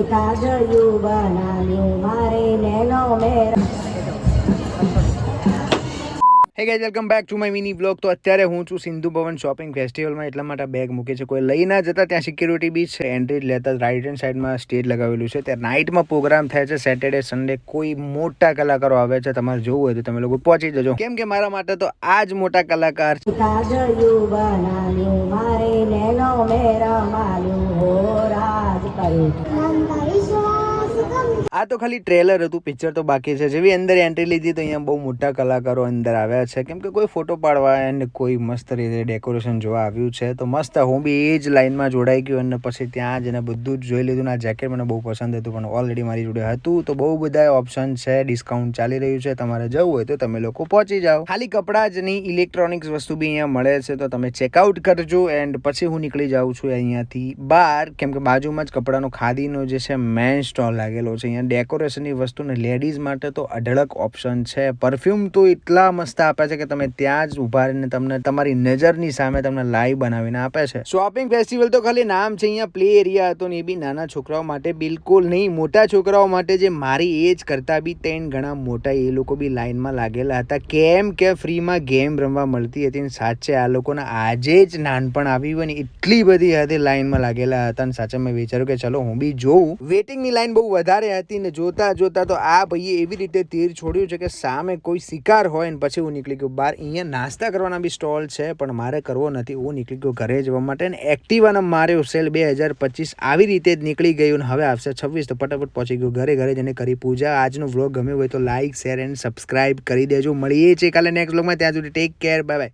કાજળિયું બનાવ્યું મારે nano Mera. Hey guys, welcome back to my mini blog. તો અત્યારે હું છું સિંધુ ભવન શોપિંગ ફેસ્ટિવલમાં. એટલા માટે બેગ મૂકે છે, કોઈ લઈ ના જતા. ત્યાં સિક્યુરિટી બી છે. એન્ટ્રી લેતા રાઇટ હેન્ડ સાઈડમાં સ્ટેજ લગાવેલું છે. ત્યાં નાઇટમાં પ્રોગ્રામ થાય છે. સેટરડે સન્ડે કોઈ મોટા કલાકારો આવે છે. તમારે જોવું હોય તો તમે લોકો પહોંચી જજો, કેમ કે મારા માટે તો આ જ મોટા કલાકાર છે. કાજળિયું બનાવ્યું મારે નેનો મેરા માલ્યું હો રાજ કર્યું. આ તો ખાલી ટ્રેલર હતું, પિક્ચર તો બાકી છે. જેવી અંદર એન્ટ્રી લીધી તો અહીંયા બહુ મોટા કલાકારો અંદર આવ્યા છે, કેમ કે કોઈ ફોટો પાડવા અને કોઈ મસ્ત રીતે ડેકોરેશન જોવા આવ્યું છે. તો મસ્ત હું બી એ જ લાઈનમાં જોડાઈ ગયો અને પછી ત્યાં જઈને બધું જ જોઈ લીધું. આ જેકેટ મને બહુ પસંદ હતું, પણ ઓલરેડી મારી જોડે હતું. તો બહુ બધા ઓપ્શન છે, ડિસ્કાઉન્ટ ચાલી રહ્યું છે. તમારે જવું હોય તો તમે લોકો પહોંચી જાઓ. ખાલી કપડાં જ નહીં, ઇલેક્ટ્રોનિક્સ વસ્તુ બી અહીંયા મળે છે. તો તમે ચેકઆઉટ કરજો. એન્ડ પછી હું નીકળી જાઉં છું અહીંયાથી બહાર, કેમ કે બાજુમાં જ કપડાનો ખાદીનો જે છે મેન સ્ટોલ લાગેલો છે. અહીંયા ડેકોરેશનની વસ્તુ ને લેડીઝ માટે તો અઢળક ઓપ્શન છે. પરફ્યુમ તો એટલા મસ્ત આપે છે કે તમે ત્યાં જ ઉભા રહીને તમને તમારી નજરની સામે તમને લાઈવ બનાવીને આપે છે. શોપિંગ ફેસ્ટિવલ તો ખાલી નામ છે. અહીંયા પ્લે એરિયા હતો ને એ બી નાના છોકરાઓ માટે બિલકુલ નહીં, મોટા છોકરાઓ માટે જે મારી એજ કરતા બી 3 ગણા મોટા, એ લોકો બી લાઈનમાં લાગેલા હતા, કેમ કે ફ્રીમાં ગેમ રમવા મળતી હતી. અને સાચે આ લોકોને આજે જ નાનપણ આવ્યું હોય ને એટલી બધી હદે લાઈનમાં લાગેલા હતા. અને સાચે મેં વિચાર્યું કે ચલો હું બી જોઉં. વેટિંગની લાઈન બહુ વધારે હતી ને જોતા જોતા તો આ ભાઈએ એવી રીતે તીર છોડ્યું છે કે સામે કોઈ શિકાર હોય ને પછી હું નીકળી ગયો બહાર. અહીંયા નાસ્તા કરવાના બી સ્ટોલ છે, પણ મારે કરવો નથી. હું નીકળી ગયો ઘરે જવા માટે. ને એક્ટિવાના માર્યો સેલ 2025 આવી રીતે જ નીકળી ગયું. ને હવે આવશે 26, તો ફટાફટ પહોંચી ગયો ઘરે. ઘરે જઈને કરી પૂજા. આજનો વ્લોગ ગમ્યો હોય તો લાઈક, શેર એન્ડ સબસ્ક્રાઇબ કરી દેજો. મળીએ છીએ કાલે નેક્સ્ટ વ્લોગમાં. ત્યાં સુધી ટેક કેર, બાય બાય.